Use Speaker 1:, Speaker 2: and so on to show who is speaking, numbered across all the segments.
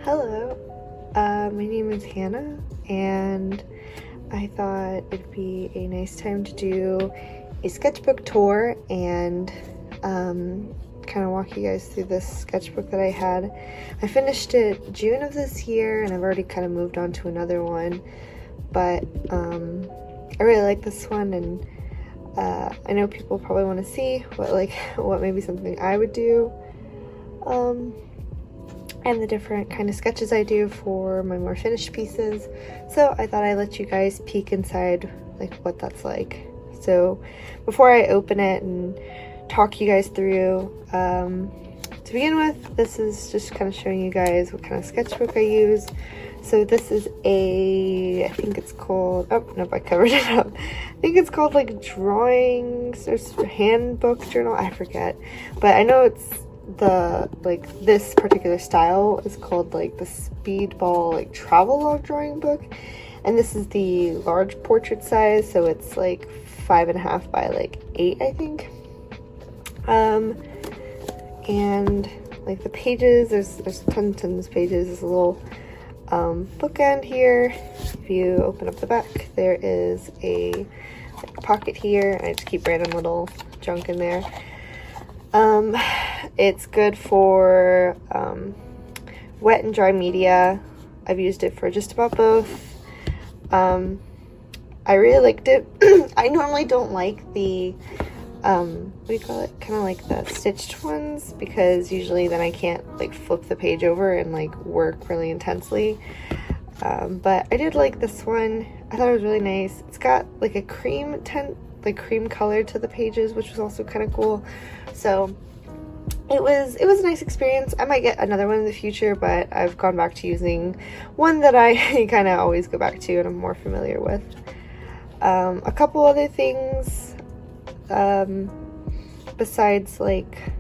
Speaker 1: Hello, my name is Hannah, and I thought it'd be a nice time to do a sketchbook tour and kind of walk you guys through this sketchbook that I had. I finished it June of this year, and I've already kind of moved on to another one, but I really like this one, and I know people probably want to see what maybe something I would do. And the different kind of sketches I do for my more finished pieces. So I thought I'd let you guys peek inside like what that's like. So before I open it and talk you guys through, to begin with, this is just kind of showing you guys what kind of sketchbook I use. So this is I think it's called, oh nope, I covered it up. I think it's called like drawings or handbook journal, I forget. But I know it's this particular style is called like the Speedball like travel log drawing book, and this is the large portrait size, so it's like 5.5 by like 8, I think. And like the pages, there's tons of pages. There's a little bookend here. If you open up the back, there is a pocket here. I just keep random little junk in there. It's good for wet and dry media. I've used it for just about both. I really liked it. I normally don't like the what do you call it, kind of like the stitched ones, because usually then I can't like flip the page over and like work really intensely. But I did like this one. I thought it was really nice. It's got like a cream color to the pages, which was also kind of cool. So it was a nice experience. I might get another one in the future, but I've gone back to using one that I kind of always go back to and I'm more familiar with. A couple other things besides like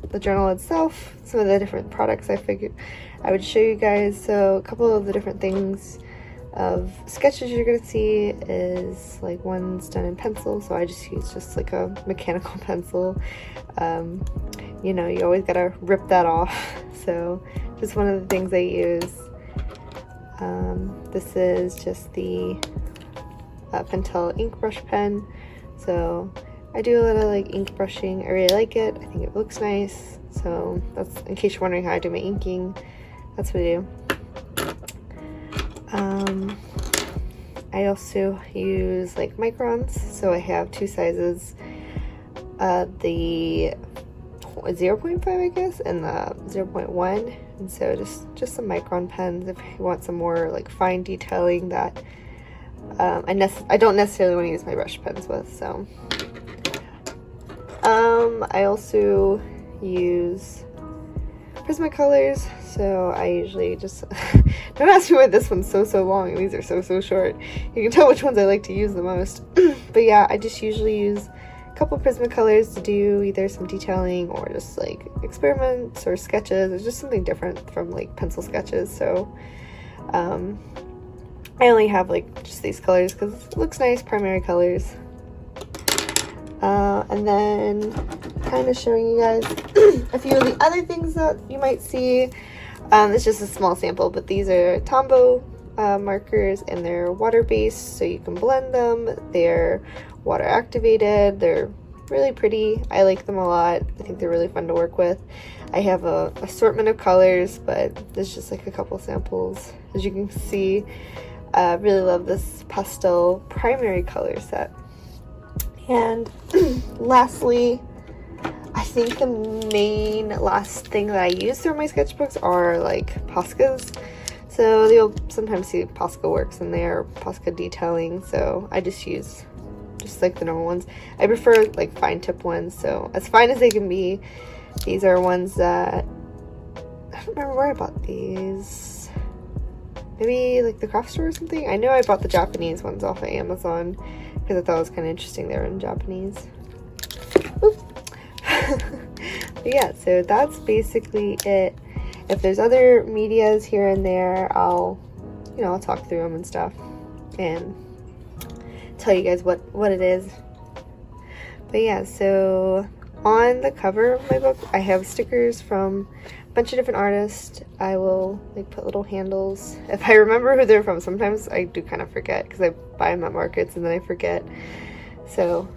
Speaker 1: the journal itself, some of the different products I figured I would show you guys. So a couple of the different things of sketches you're gonna see is like one's done in pencil, so I just use just like a mechanical pencil. You know, you always gotta rip that off, so just one of the things I use. This is just the Pentel Ink Brush Pen, so I do a lot of like ink brushing. I really like it. I think it looks nice, so that's, in case you're wondering how I do my inking, that's what I do. I also use like microns, so I have two sizes, the 0.5 I guess and the 0.1, and so just some micron pens if you want some more like fine detailing that I don't necessarily want to use my brush pens with. So I also use Prismacolors, so I usually just don't ask me why this one's so long and these are so short. You can tell which ones I like to use the most. But yeah, I just usually use a couple Prismacolors to do either some detailing or just like experiments or sketches or just something different from like pencil sketches. So I only have like just these colors because it looks nice, primary colors. And then kind of showing you guys a few of the other things that you might see. It's just a small sample, but these are Tombow markers, and they're water-based, so you can blend them. They're water activated. They're really pretty. I like them a lot. I think they're really fun to work with. I have a assortment of colors, but there's just like a couple samples. As you can see, I really love this pastel primary color set. And lastly, I think the main last thing that I use through my sketchbooks are like Poscas. So you'll sometimes see Posca works in there, Posca detailing, so I just use just like the normal ones. I prefer like fine tip ones, so as fine as they can be. These are ones that, I don't remember where I bought these. Maybe like the craft store or something. I know I bought the Japanese ones off of Amazon because I thought it was kind of interesting they were in Japanese. But yeah, so that's basically it. If there's other medias here and there, I'll talk through them and stuff and tell you guys what it is. But yeah, so on the cover of my book, I have stickers from a bunch of different artists. I will like put little handles if I remember who they're from. Sometimes I do kind of forget because I buy them at markets and then I forget. So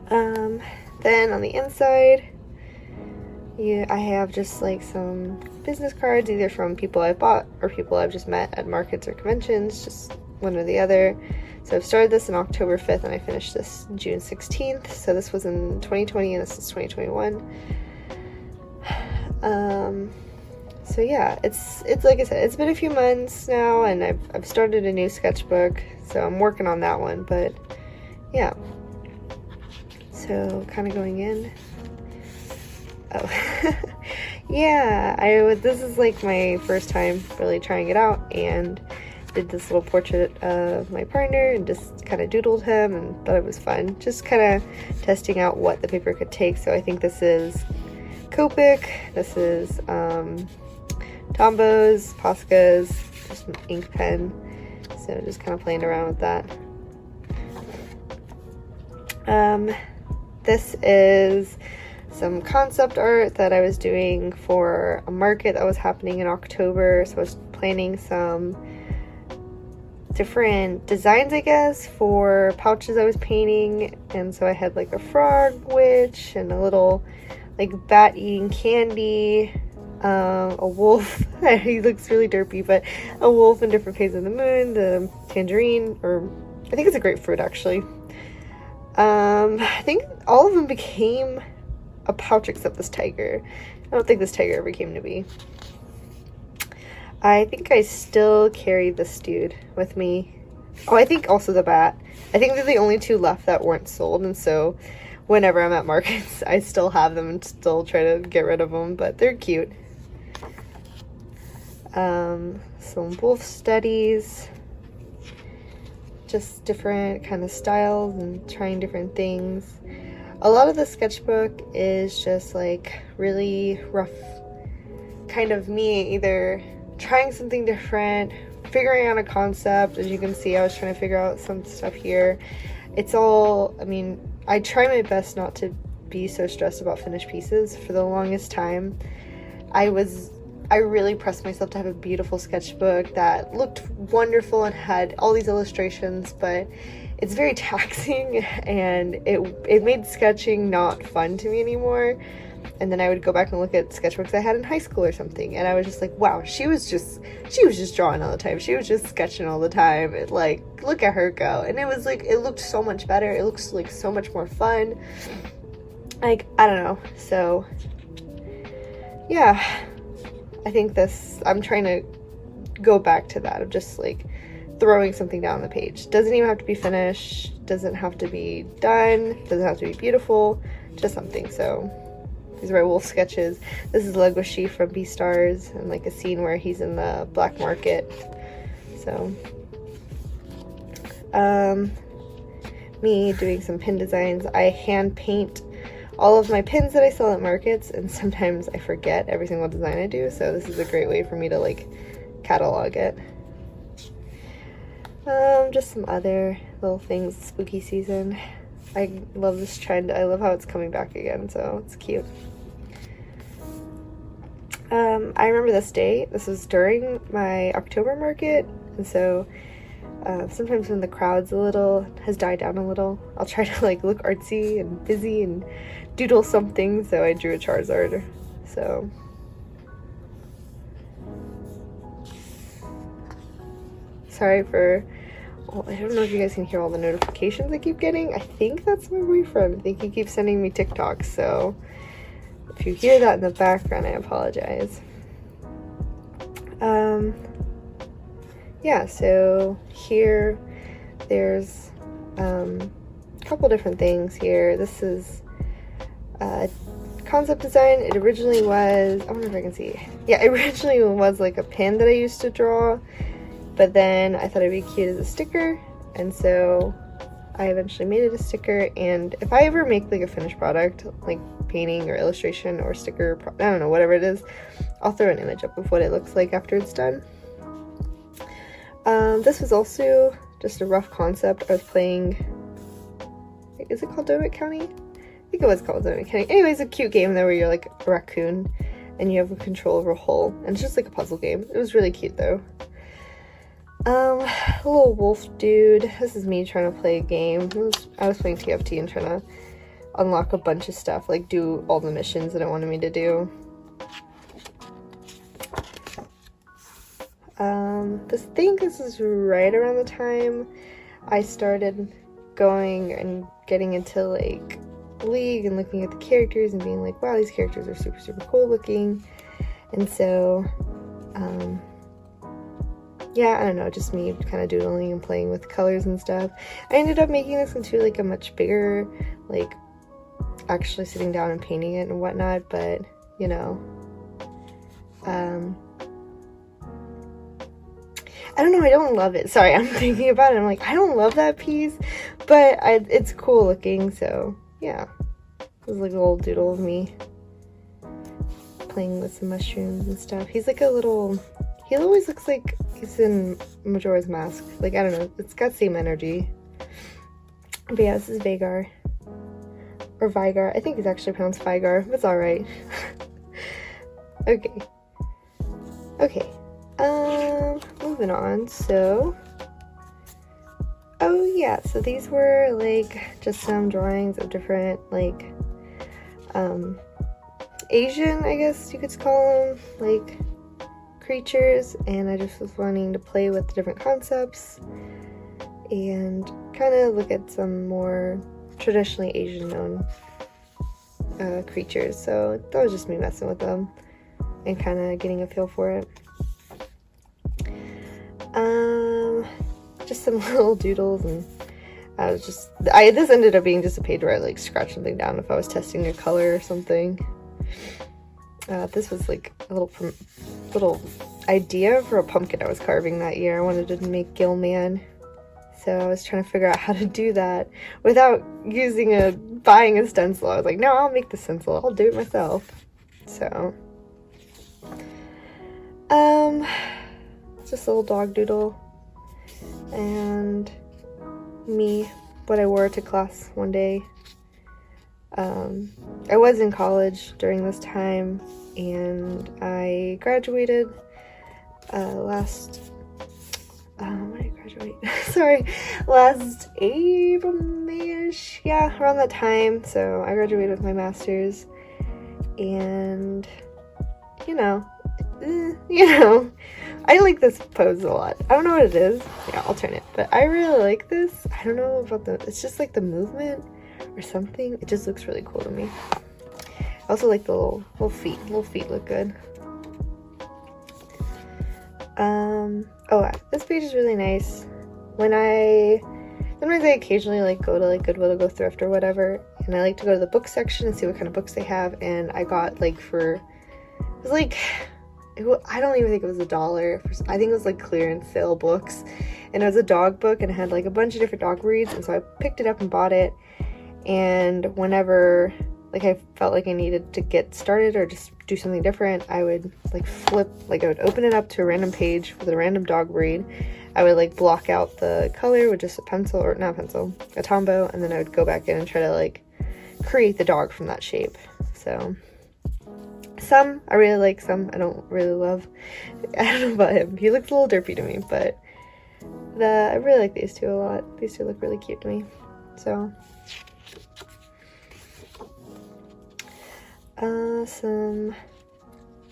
Speaker 1: then on the inside, yeah, I have just like some business cards, either from people I've bought or people I've just met at markets or conventions, just one or the other. So I've started this on October 5th and I finished this June 16th. So this was in 2020 and this is 2021. So yeah, it's like I said, it's been a few months now and I've started a new sketchbook, so I'm working on that one, but yeah. So kind of going in. Oh, yeah, this is like my first time really trying it out, and did this little portrait of my partner and just kind of doodled him and thought it was fun. Just kind of testing out what the paper could take. So I think this is Copic, this is Tombow's, Posca's, just an ink pen. So just kind of playing around with that. This is some concept art that I was doing for a market that was happening in October. So I was planning some different designs, I guess, for pouches I was painting. And so I had like a frog witch and a little like bat eating candy, a wolf. He looks really derpy, but a wolf in different phases of the moon, the tangerine, or I think it's a grapefruit actually. I think all of them became a pouch except this tiger. I don't think this tiger ever came to be. I think I still carry this dude with me. Oh, I think also the bat. I think they're the only two left that weren't sold, and so whenever I'm at markets, I still have them and still try to get rid of them, but they're cute. Some wolf studies. Just different kind of styles and trying different things. A lot of the sketchbook is just like really rough, kind of me either trying something different, figuring out a concept. As you can see, I was trying to figure out some stuff here. It's all, I mean, I try my best not to be so stressed about finished pieces. For the longest time, I really pressed myself to have a beautiful sketchbook that looked wonderful and had all these illustrations, but it's very taxing and it made sketching not fun to me anymore. And then I would go back and look at sketchbooks I had in high school or something, and I was just like, wow, she was just drawing all the time. She was just sketching all the time. Like, look at her go. And it was like, it looked so much better. It looks like so much more fun. Like, I don't know. So yeah, I think I'm trying to go back to that of just like throwing something down the page. Doesn't even have to be finished, doesn't have to be done, doesn't have to be beautiful, just something. So these are my wolf sketches. This is Legoshi from Beastars and like a scene where he's in the black market. So me doing some pin designs. I hand paint all of my pins that I sell at markets, and sometimes I forget every single design I do, so this is a great way for me to like catalog it. Just some other little things. Spooky season. I love this trend. I love how it's coming back again, so it's cute. I remember this day. This was during my October market, and so sometimes when the crowd's has died down a little, I'll try to like look artsy and busy and doodle something, so I drew a Charizard. So sorry for, well, I don't know if you guys can hear all the notifications I keep getting. I think that's my boyfriend. I think he keeps sending me TikToks, so if you hear that in the background, I apologize. Yeah, so here there's a couple different things here. This is concept design. It originally was, I wonder if I can see. Yeah, it originally was like a pin that I used to draw, but then I thought it'd be cute as a sticker, and so I eventually made it a sticker. And if I ever make like a finished product, like painting or illustration or sticker, I don't know, whatever it is, I'll throw an image up of what it looks like after it's done. This was also just a rough concept. I was playing, is it called Donut County? think it was called Zone of Kenny. Anyways, a cute game there where you're like a raccoon and you have control over a hole, and it's just like a puzzle game. It was really cute though. A little wolf dude. This is me trying to play a game. I was playing TFT and trying to unlock a bunch of stuff, like do all the missions that it wanted me to do. This is right around the time I started going and getting into like League and looking at the characters and being like, wow, these characters are super, super cool looking. And so, yeah, I don't know, just me kind of doodling and playing with colors and stuff. I ended up making this into like a much bigger, like actually sitting down and painting it and whatnot, but you know, I don't know, I don't love it. Sorry, I'm thinking about it. I'm like, I don't love that piece, but it's cool looking, so yeah. This is like a little doodle of me playing with some mushrooms and stuff. He's like a little, he always looks like he's in Majora's Mask. Like, I don't know, it's got same energy. But yeah, this is Vagar. Or Vigar. I think it's actually pronounced Vigar, but it's alright. Okay. Okay. Moving on, so, oh yeah, so these were like just some drawings of different like Asian, I guess you could call them, like creatures, and I just was wanting to play with different concepts and kind of look at some more traditionally Asian known creatures. So that was just me messing with them and kind of getting a feel for it. Just some little doodles, and this ended up being just a page where I like scratched something down if I was testing a color or something. This was like a little idea for a pumpkin I was carving that year. I wanted to make Gilman, so I was trying to figure out how to do that without buying a stencil. I was like, no, I'll make the stencil. I'll do it myself. So, just a little dog doodle, and me, what I wore to class one day. I was in college during this time, and I graduated last sorry, last April, May-ish, yeah, around that time. So I graduated with my master's, and you know, I like this pose a lot. I don't know what it is. Yeah, I'll turn it. But I really like this. I don't know about it's just like the movement or something. It just looks really cool to me. I also like the little feet. Little feet look good. Oh, this page is really nice. Sometimes I occasionally like go to like Goodwill to go thrift or whatever, and I like to go to the book section and see what kind of books they have. And I got like I don't even think it was $1. I think it was like clearance sale books, and it was a dog book, and it had like a bunch of different dog breeds, and so I picked it up and bought it. And whenever like I felt like I needed to get started or just do something different, I would like I would open it up to a random page with a random dog breed. I would like block out the color with just a pencil, or not a pencil, a Tombow, and then I would go back in and try to like create the dog from that shape. So some I really like, some I don't really love. I don't know about him. He looks a little derpy to me, but I really like these two a lot. These two look really cute to me. So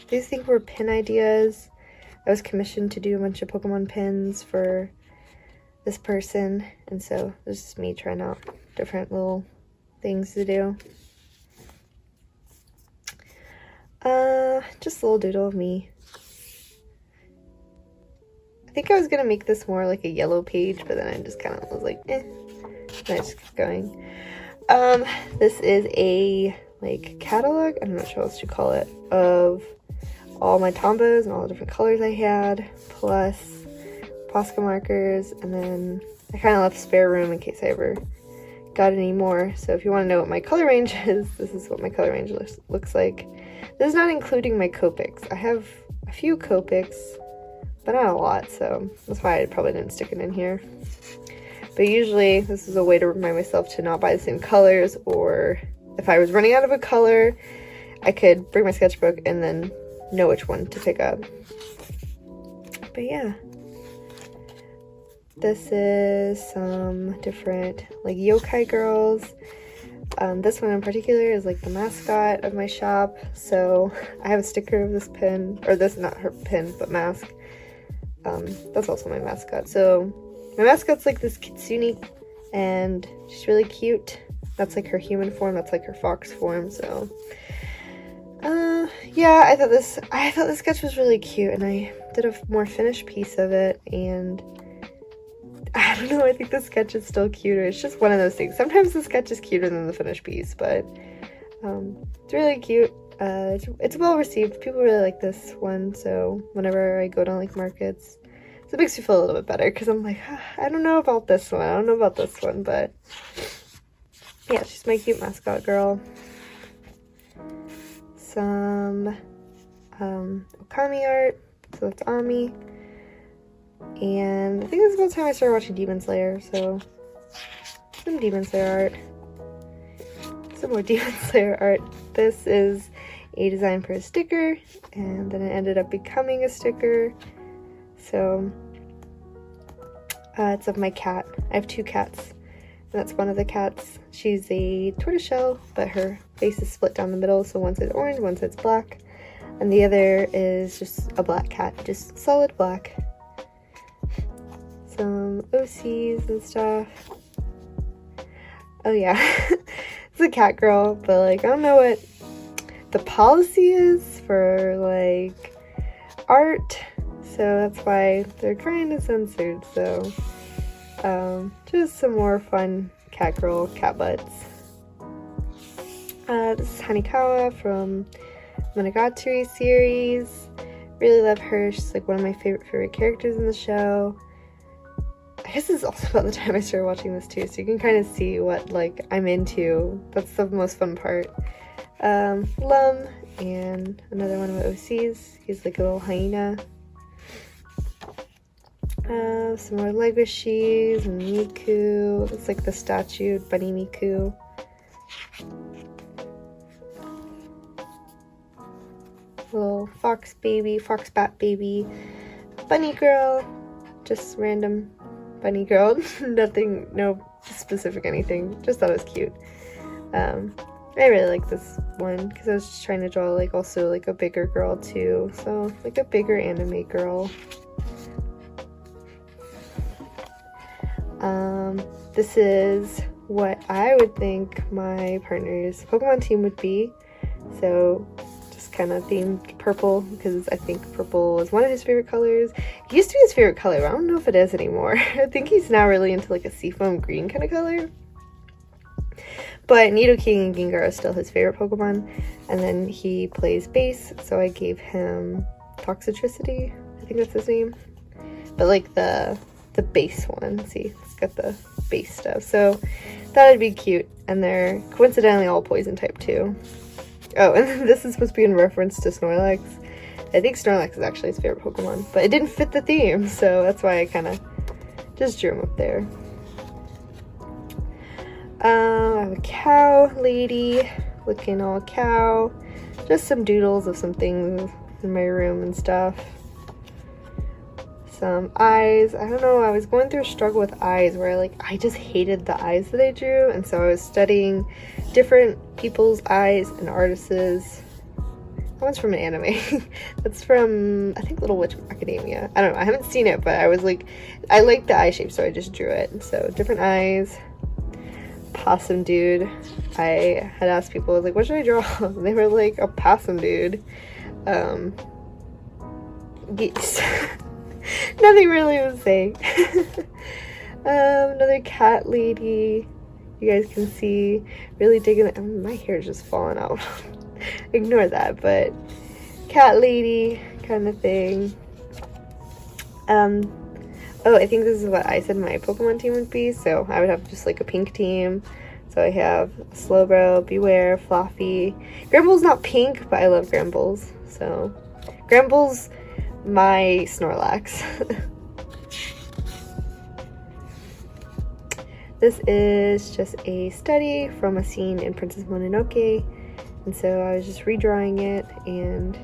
Speaker 1: these things were pin ideas. I was commissioned to do a bunch of Pokemon pins for this person, and so this is me trying out different little things to do. Just a little doodle of me. I think I was gonna make this more like a yellow page, but then I just kind of was like, eh. And I just kept going. This is a like catalog, I'm not sure what else to call it, of all my Tombows and all the different colors I had, plus Posca markers, and then I kind of left spare room in case I ever got any more. So if you want to know what my color range is, this is what my color range looks like. This is not including my Copics. I have a few Copics, but not a lot, so that's why I probably didn't stick it in here. But usually this is a way to remind myself to not buy the same colors or if I was running out of a color, I could bring my sketchbook and then know which one to pick up. But yeah. This is some different like yokai girls. This one in particular is like the mascot of my shop, so I have a sticker of this pin, or this, not her pin, but mask. That's also my mascot. So my mascot's like this kitsune, and she's really cute. That's like her human form, that's like her fox form, so yeah, I thought this sketch was really cute, and I did a more finished piece of it, and I don't know, I think the sketch is still cuter. It's just one of those things. Sometimes the sketch is cuter than the finished piece, but it's really cute. It's well received. People really like this one, so whenever I go to like markets, so it makes me feel a little bit better, because I'm like, I don't know about this one. I don't know about this one, but yeah, she's my cute mascot girl. Some Okami art, so it's Ami. And I think this is about the time I started watching Demon Slayer, so some Demon Slayer art. Some more Demon Slayer art. This is a design for a sticker, and then it ended up becoming a sticker. So it's of my cat. I have two cats, and that's one of the cats. She's a tortoiseshell, but her face is split down the middle, so one side's orange, one side's black, and the other is just a black cat, just solid black. Some OCs and stuff. Oh yeah, it's a cat girl, but like I don't know what the policy is for like art, so that's why they're kind of censored. So just some more fun cat girl cat butts. This is Hanekawa from Monogatari series. Really love her. She's like one of my favorite characters in the show. I guess this is also about the time I started watching this too, so you can kind of see what like I'm into. That's the most fun part. Lum, and another one of my OCs. He's like a little hyena. Some more Legoshis and Miku. It's like the statue, Bunny Miku. Little fox baby, fox bat baby, bunny girl, just random bunny girl. Nothing, no specific anything, just thought it was cute. I really like this one because I was just trying to draw like also like a bigger girl too, so like a bigger anime girl. This is what I would think my partner's Pokemon team would be, so just kind of themed purple because I think purple is one of his favorite colors. It used to be his favorite color, but I don't know if it is anymore. I think he's now really into like a seafoam green kind of color. But Nidoking and Gengar are still his favorite Pokemon, and then he plays bass, so I gave him Toxicity, I think that's his name. But like the base one, see, it's got the base stuff, so that would be cute. And they're coincidentally all poison type too. Oh, and then this is supposed to be in reference to Snorlax. I think Snorlax is actually his favorite Pokemon, but it didn't fit the theme, so that's why I kind of just drew him up there. I have a cow lady looking all cow. Just some doodles of some things in my room and stuff. Some eyes. I don't know, I was going through a struggle with eyes where I just hated the eyes that I drew, and so I was studying different people's eyes and artists'. That one's from an anime. That's from, I think, Little Witch Academia. I don't know, I haven't seen it, but I was like, I liked the eye shape, so I just drew it. So different eyes. Possum dude. I had asked people, I was like, what should I draw? And they were like, a possum dude. Nothing really to say. Another cat lady. You guys can see, really digging it. My hair is just falling out. Ignore that, but cat lady kind of thing. Oh, I think this is what I said my Pokemon team would be, so I would have just like a pink team. So I have Slowbro, Beware, Fluffy. Granbull's not pink, but I love Granbulls. So Granbull's my Snorlax. This is just a study from a scene in Princess Mononoke, and so I was just redrawing it and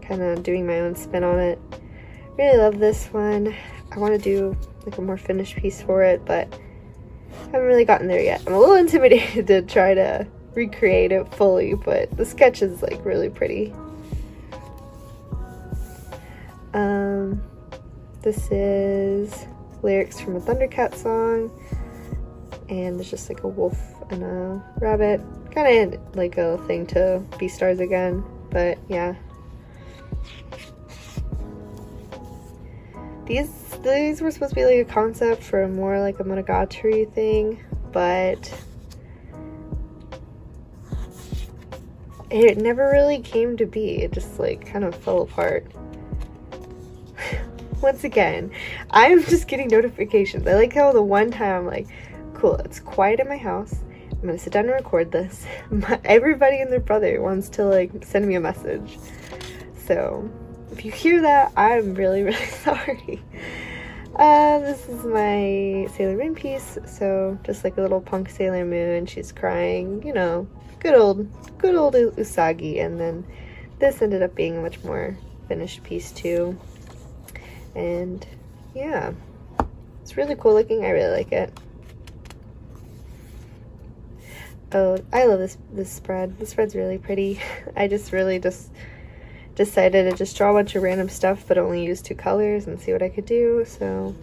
Speaker 1: kind of doing my own spin on it. Really love this one. I want to do like a more finished piece for it, but I haven't really gotten there yet. I'm a little intimidated to try to recreate it fully, but the sketch is like really pretty. This is lyrics from a Thundercat song, and there's just like a wolf and a rabbit, kind of like a thing to be stars again, but yeah. These were supposed to be like a concept for more like a Monogatari thing, but it never really came to be. It just like kind of fell apart. Once again, I'm just getting notifications. I like how the one time I'm like, cool, it's quiet in my house, I'm gonna sit down and record this. Everybody and their brother wants to like send me a message. So if you hear that, I'm really, really sorry. This is my Sailor Moon piece, so just like a little punk Sailor Moon, she's crying, you know, good old Usagi. And then this ended up being a much more finished piece too. And yeah, it's really cool looking. I really like it. Oh, I love this spread. This spread's really pretty. I just really decided to just draw a bunch of random stuff but only use 2 colors and see what I could do. So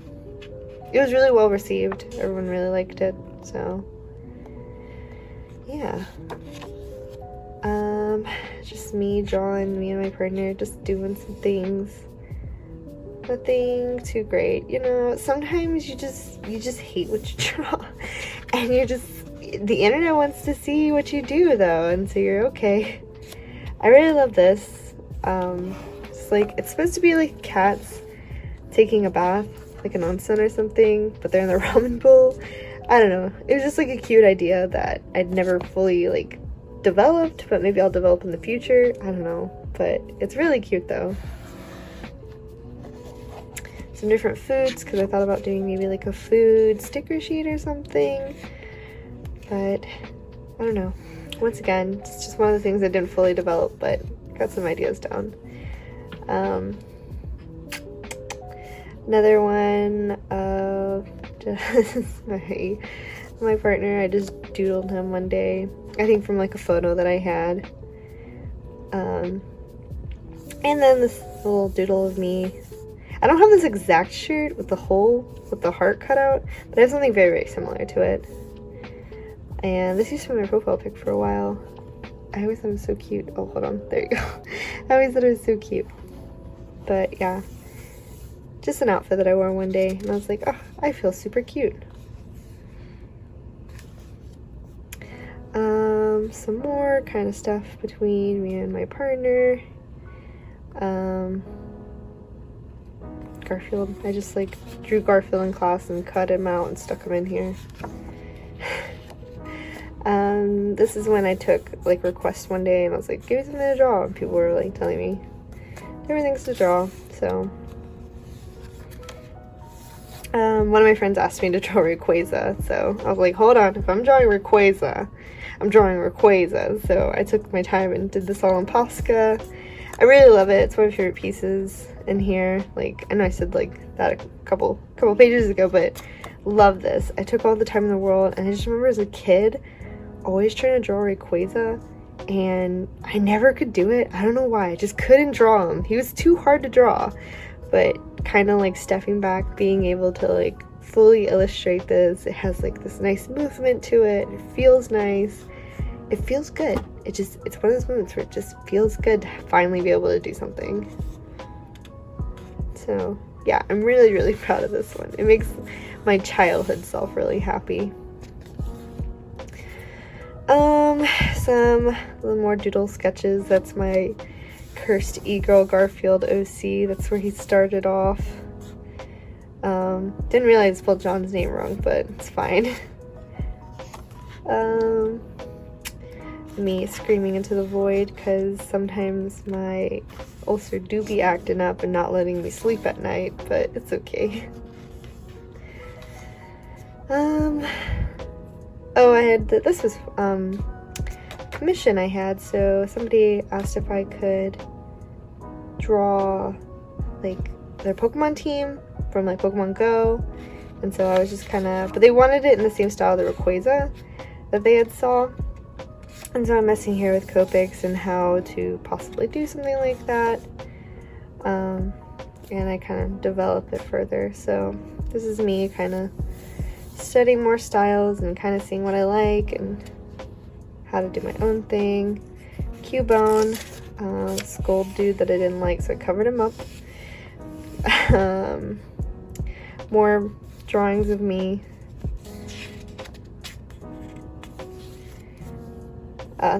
Speaker 1: it was really well received. Everyone really liked it. So yeah. Just me drawing, me and my partner just doing some things. Nothing too great, you know. Sometimes you just hate what you draw, and the internet wants to see what you do though, and so you're okay. I really love this. It's supposed to be like cats taking a bath, like an onsen or something, but they're in the ramen bowl. I don't know. It was just like a cute idea that I'd never fully like developed, but maybe I'll develop in the future. I don't know, but it's really cute though. Some different foods, because I thought about doing maybe like a food sticker sheet or something, but I don't know. Once again, it's just one of the things I didn't fully develop, but got some ideas down. Another one of just my partner. I just doodled him one day, I think from like a photo that I had. And then this little doodle of me. I don't have this exact shirt with the hole with the heart cut out, but I have something very, very similar to it. And this used to be my profile pic for a while. I always thought it was so cute. Oh, hold on. There you go. I always thought it was so cute. But yeah, just an outfit that I wore one day, and I was like, oh, I feel super cute. Some more kind of stuff between me and my partner. Garfield. I just like drew Garfield in class and cut him out and stuck him in here. This is when I took like requests one day and I was like, give me something to draw, and people were like telling me everything's to draw. So one of my friends asked me to draw Rayquaza, so I was like, hold on, if I'm drawing Rayquaza, I'm drawing Rayquaza. So I took my time and did this all in Posca. I really love it. It's one of my favorite pieces in here. Like, I know I said like that a couple pages ago, but love this. I took all the time in the world, and I just remember as a kid always trying to draw Rayquaza, and I never could do it. I don't know why. I just couldn't draw him. He was too hard to draw. But kind of like stepping back, being able to like fully illustrate this. It has like this nice movement to it. It feels nice. It feels good. It's one of those moments where it just feels good to finally be able to do something. So yeah, I'm really, really proud of this one. It makes my childhood self really happy. Some little more doodle sketches. That's my cursed e-girl Garfield OC. That's where he started off. Didn't realize I spelled John's name wrong, but it's fine. Me screaming into the void because sometimes my ulcer do be acting up and not letting me sleep at night, but it's okay. Oh, I had this was commission I had, so somebody asked if I could draw like their Pokemon team from like Pokemon Go, and so I was just kind of, but they wanted it in the same style of the Rayquaza that they had saw, and so I'm messing here with Copics and how to possibly do something like that, and I kind of develop it further. So this is me kind of studying more styles and kind of seeing what I like and how to do my own thing. Cubone, this gold dude that I didn't like, so I covered him up. More drawings of me.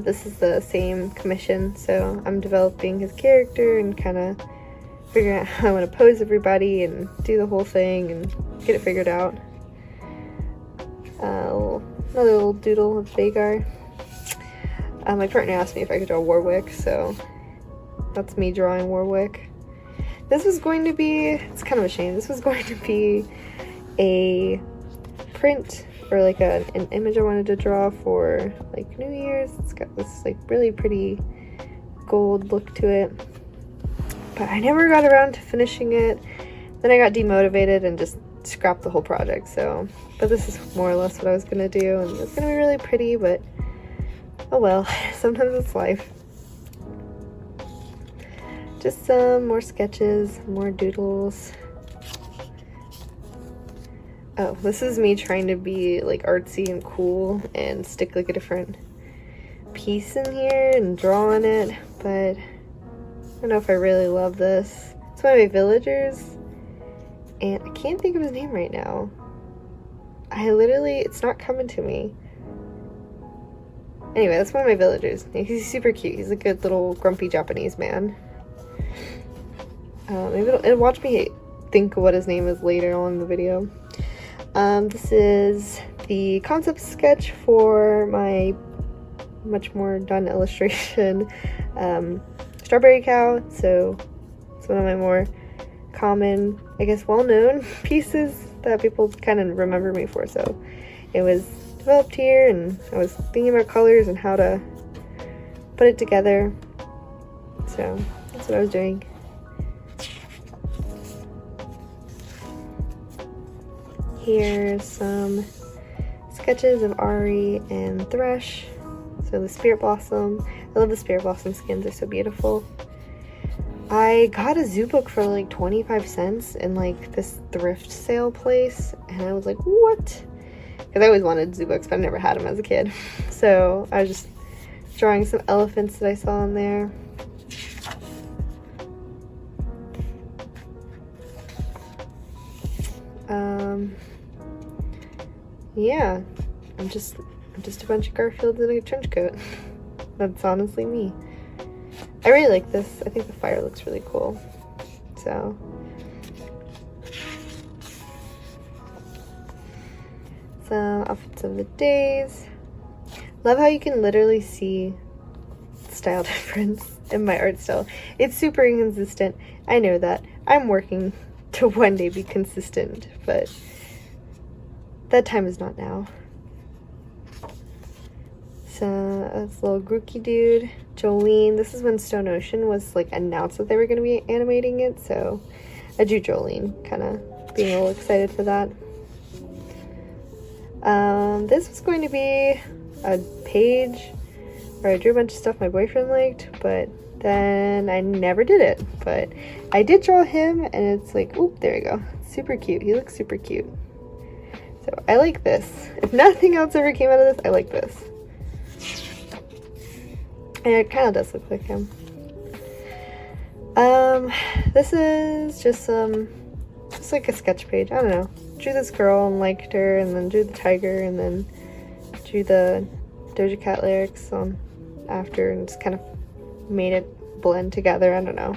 Speaker 1: This is the same commission, so I'm developing his character and kind of figuring out how I want to pose everybody and do the whole thing and get it figured out. Another little doodle of Vagar. My partner asked me if I could draw Warwick, so that's me drawing Warwick. This was going to be, it's kind of a shame, this was going to be a print or like an image I wanted to draw for like New Year's. It's got this like really pretty gold look to it, but I never got around to finishing it. Then I got demotivated and just scrapped the whole project. So, but this is more or less what I was gonna do, and it's gonna be really pretty, but oh well, sometimes it's life. Just some more sketches, more doodles. Oh, this is me trying to be like artsy and cool and stick like a different piece in here and draw on it, but I don't know if I really love this. It's one of my villagers, and I can't think of his name right now. It's not coming to me. Anyway, that's one of my villagers. He's super cute. He's a good little grumpy Japanese man. Maybe it'll watch me think of what his name is later on in the video. This is the concept sketch for my much more done illustration, Strawberry Cow. So it's one of my more common, I guess, well-known pieces that people kind of remember me for. So it was developed here, and I was thinking about colors and how to put it together. So that's what I was doing. Here's some sketches of Ari and Thresh. So the Spirit Blossom. I love the Spirit Blossom skins, they're so beautiful. I got a zoo book for like 25 cents in like this thrift sale place, and I was like, what? Because I always wanted zoo books, but I never had them as a kid. So I was just drawing some elephants that I saw in there. Yeah, I'm just a bunch of Garfields in a trench coat. That's honestly me. I really like this. I think the fire looks really cool. So some outfits of the days. Love how you can literally see style difference in my art style. It's super inconsistent. I know that. I'm working to one day be consistent, but that time is not now. So this little Grookey dude, Jolene. This is when Stone Ocean was like announced that they were going to be animating it, so I drew Jolene, kind of being a little excited for that. This was going to be a page where I drew a bunch of stuff my boyfriend liked, but then I never did it. But I did draw him, and it's like, oop, there we go. Super cute. He looks super cute. So I like this. If nothing else ever came out of this, I like this. And it kind of does look like him. This is just like a sketch page. I don't know. Drew this girl and liked her, and then drew the tiger, and then drew the Doja Cat lyrics on after, and just kind of made it blend together. I don't know,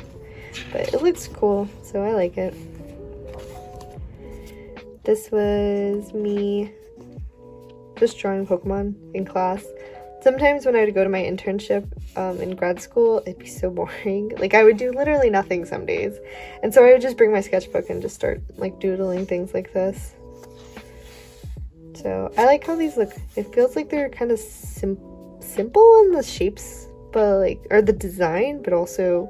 Speaker 1: but it looks cool, so I like it. This was me just drawing Pokemon in class. Sometimes when I would go to my internship in grad school, it'd be so boring. Like, I would do literally nothing some days. And so I would just bring my sketchbook and just start, like, doodling things like this. So I like how these look. It feels like they're kind of simple in the shapes, but like, or the design, but also,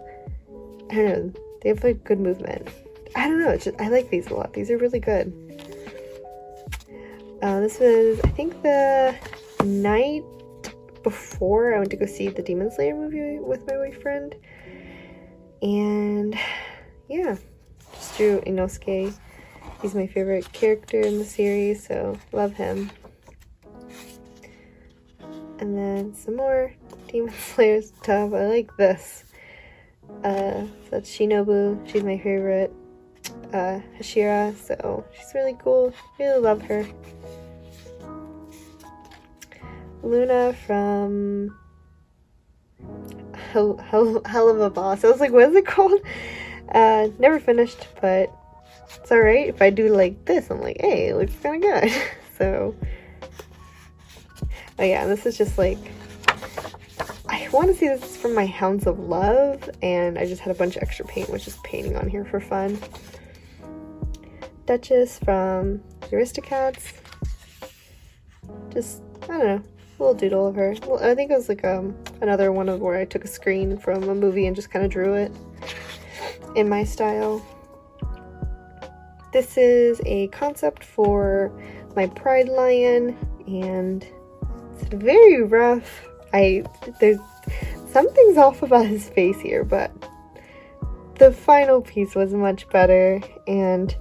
Speaker 1: I don't know, they have like good movement. I don't know, it's just, I like these a lot. These are really good. This was, I think, the night before I went to go see the Demon Slayer movie with my boyfriend. And yeah, just drew Inosuke. He's my favorite character in the series, so love him. And then some more Demon Slayer stuff. I like this. So that's Shinobu. She's my favorite. Hashira, so she's really cool. Really love her. Luna from Hell of a Boss. I was like, what is it called? Never finished, but it's alright. If I do like this, I'm like, hey, it looks kind of good. So, oh yeah, this is just like, I want to see this from my Hounds of Love, and I just had a bunch of extra paint, which is painting on here for fun. Duchess from Aristocats. Just, I don't know, a little doodle of her. Well, I think it was like another one of where I took a screen from a movie and just kind of drew it in my style. This is a concept for my Pride Lion, and it's very rough. There's something's off about his face here, but the final piece was much better, and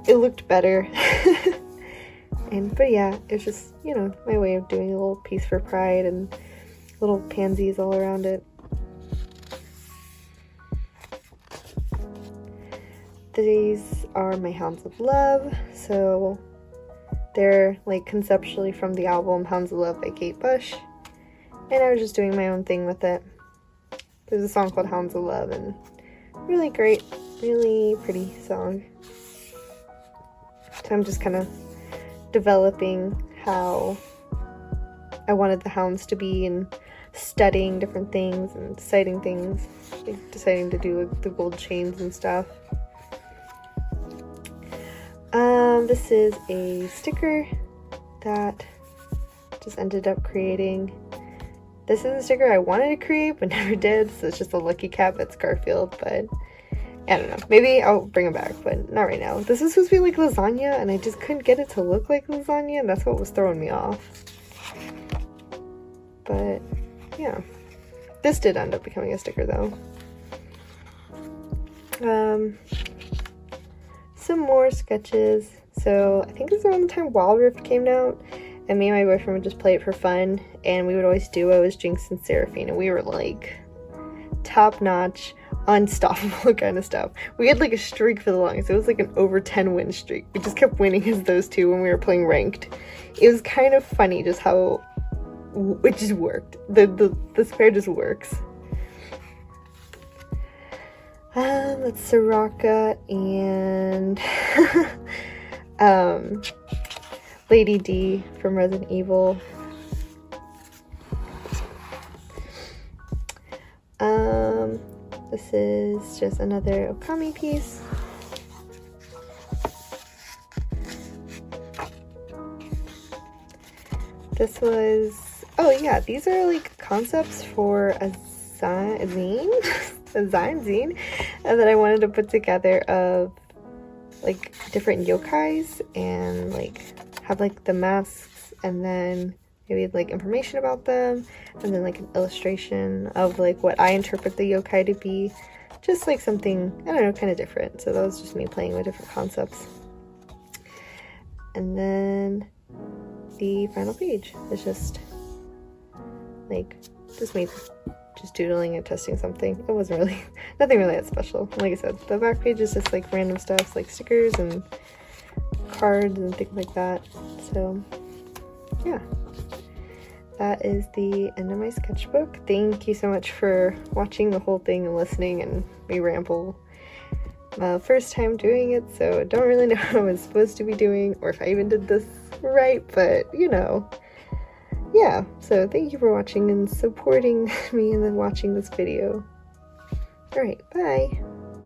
Speaker 1: it looked better. But yeah, it's just, you know, my way of doing a little piece for Pride and little pansies all around it. These are my Hounds of Love, so they're like conceptually from the album Hounds of Love by Kate Bush, and I was just doing my own thing with it. There's a song called Hounds of Love, and really great, really pretty song. So I'm just kind of developing how I wanted the hounds to be, and studying different things and deciding things, like deciding to do like the gold chains and stuff. This is a sticker that just ended up creating. This is a sticker I wanted to create but never did, so it's just a lucky cat that's Garfield, but I don't know. Maybe I'll bring it back, but not right now. This was supposed to be like lasagna, and I just couldn't get it to look like lasagna, and that's what was throwing me off. But yeah, this did end up becoming a sticker though. Some more sketches. So I think it was around the time Wild Rift came out, and me and my boyfriend would just play it for fun, and we would always duo as Jinx and Seraphine, and we were like top-notch, unstoppable kind of stuff. We had like a streak for the longest. It was like an over 10 win streak. We just kept winning as those two when we were playing ranked. It was kind of funny just how it just worked. This pair just works. That's Soraka and Lady D from Resident Evil. This is just another Okami piece. This was, oh yeah, these are like concepts for a zine, a zine that I wanted to put together of like different yokais, and like have like the masks, and then maybe like information about them, and then like an illustration of like what I interpret the yokai to be. Just like something, I don't know, kind of different. So that was just me playing with different concepts. And then the final page is just like just me just doodling and testing something. It wasn't really nothing really that special. Like I said, the back page is just like random stuff like stickers and cards and things like that. So yeah, that is the end of my sketchbook. Thank you so much for watching the whole thing and listening and me ramble. First time doing it, so I don't really know what I was supposed to be doing or if I even did this right, but you know, yeah. So thank you for watching and supporting me and then watching this video. Alright, bye!